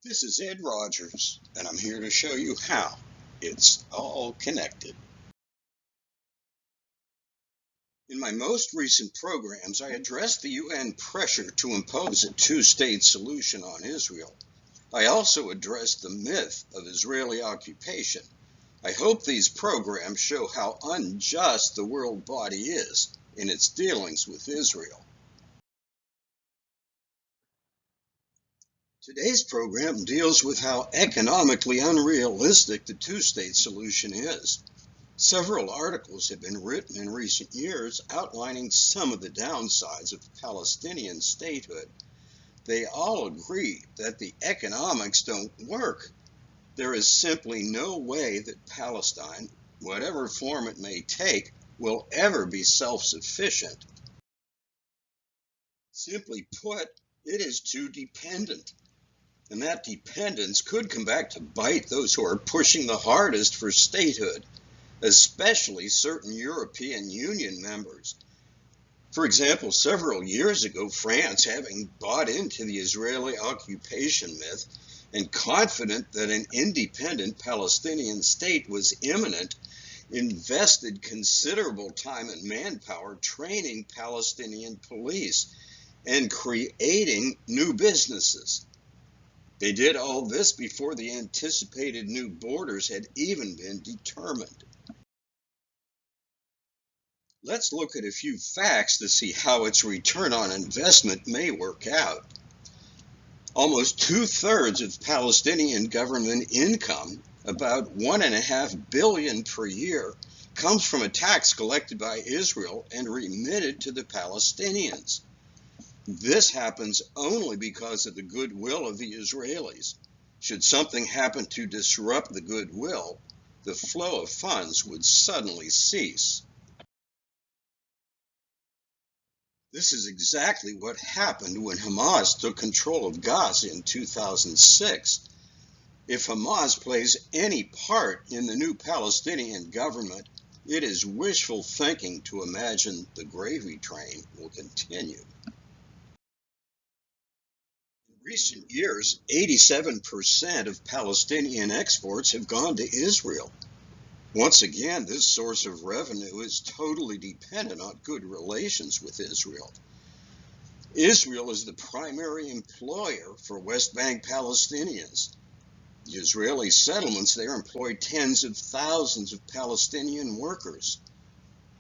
This is Ed Rogers, and I'm here to show you how it's all connected. In my most recent programs, I addressed the UN pressure to impose a two-state solution on Israel. I also addressed the myth of Israeli occupation. I hope these programs show how unjust the world body is in its dealings with Israel. Today's program deals with how economically unrealistic the two-state solution is. Several articles have been written in recent years outlining some of the downsides of Palestinian statehood. They all agree that the economics don't work. There is simply no way that Palestine, whatever form it may take, will ever be self-sufficient. Simply put, it is too dependent. And that dependence could come back to bite those who are pushing the hardest for statehood, especially certain European Union members. For example, several years ago, France, having bought into the Israeli occupation myth and confident that an independent Palestinian state was imminent, invested considerable time and manpower training Palestinian police and creating new businesses. They did all this before the anticipated new borders had even been determined. Let's look at a few facts to see how its return on investment may work out. Almost two-thirds of Palestinian government income, about $1.5 billion per year, comes from a tax collected by Israel and remitted to the Palestinians. This happens only because of the goodwill of the Israelis. Should something happen to disrupt the goodwill, the flow of funds would suddenly cease. This is exactly what happened when Hamas took control of Gaza in 2006. If Hamas plays any part in the new Palestinian government, it is wishful thinking to imagine the gravy train will continue. In recent years, 87% of Palestinian exports have gone to Israel. Once again, this source of revenue is totally dependent on good relations with Israel. Israel is the primary employer for West Bank Palestinians. The Israeli settlements there employ tens of thousands of Palestinian workers.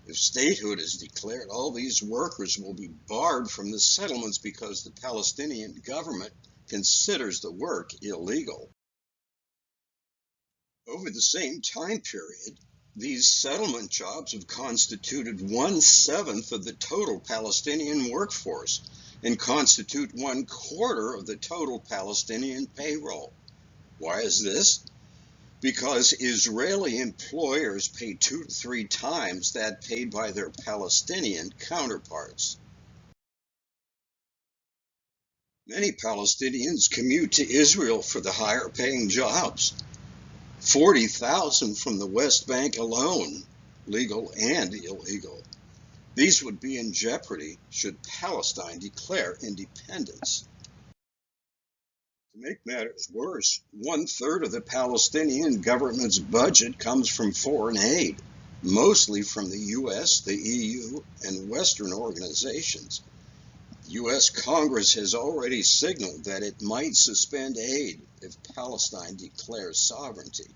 If statehood is declared, all these workers will be barred from the settlements because the Palestinian government considers the work illegal. Over the same time period, these settlement jobs have constituted 1/7 of the total Palestinian workforce and constitute 1/4 of the total Palestinian payroll. Why is this? Because Israeli employers pay 2 to 3 times that paid by their Palestinian counterparts. Many Palestinians commute to Israel for the higher paying jobs. 40,000 from the West Bank alone, legal and illegal. These would be in jeopardy should Palestine declare independence. To make matters worse, 1/3 of the Palestinian government's budget comes from foreign aid, mostly from the US, the EU, and Western organizations. The US Congress has already signaled that it might suspend aid if Palestine declares sovereignty.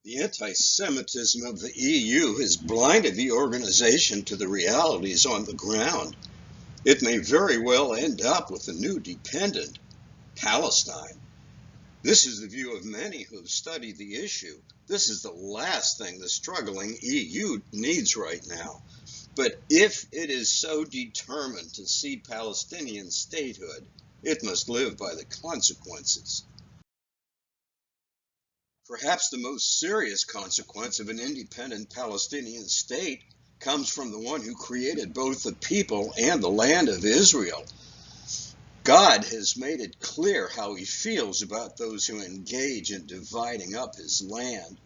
The anti-Semitism of the EU has blinded the organization to the realities on the ground. It may very well end up with a new dependent, Palestine. This is the view of many who have studied the issue. This is the last thing the struggling EU needs right now. But if it is so determined to see Palestinian statehood, it must live by the consequences. Perhaps the most serious consequence of an independent Palestinian state comes from the one who created both the people and the land of Israel. God has made it clear how he feels about those who engage in dividing up his land.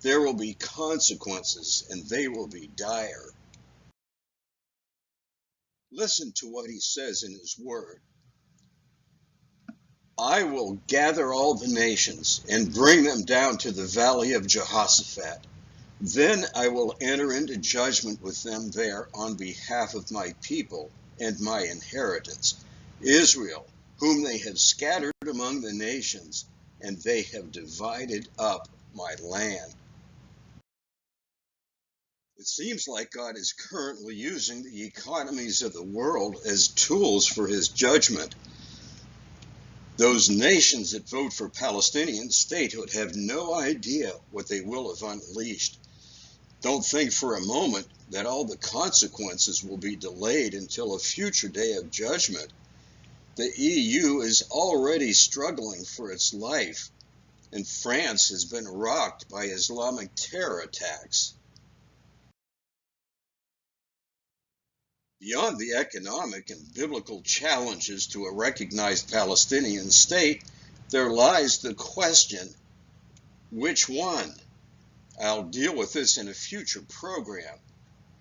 There will be consequences, and they will be dire. Listen to what he says in his word. I will gather all the nations and bring them down to the valley of Jehoshaphat. Then I will enter into judgment with them there on behalf of my people and my inheritance, Israel, whom they have scattered among the nations, and they have divided up my land. It seems like God is currently using the economies of the world as tools for his judgment. Those nations that vote for Palestinian statehood have no idea what they will have unleashed. Don't think for a moment that all the consequences will be delayed until a future day of judgment. The EU is already struggling for its life, and France has been rocked by Islamic terror attacks. Beyond the economic and biblical challenges to a recognized Palestinian state, there lies the question, which one? I'll deal with this in a future program.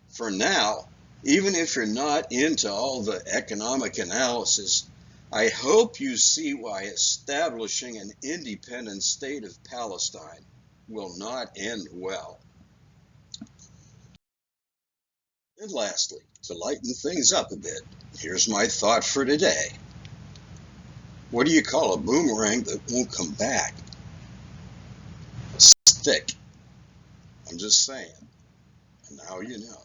For now, even if you're not into all the economic analysis, I hope you see why establishing an independent state of Palestine will not end well. And lastly, to lighten things up a bit, here's my thought for today. What do you call a boomerang that won't come back? A stick. I'm just saying. And now you know.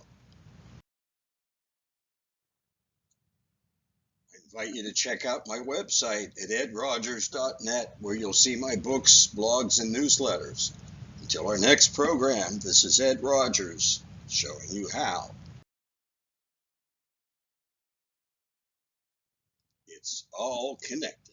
I invite you to check out my website at edrogers.net, where you'll see my books, blogs, and newsletters. Until our next program, this is Ed Rogers, showing you how. It's all connected.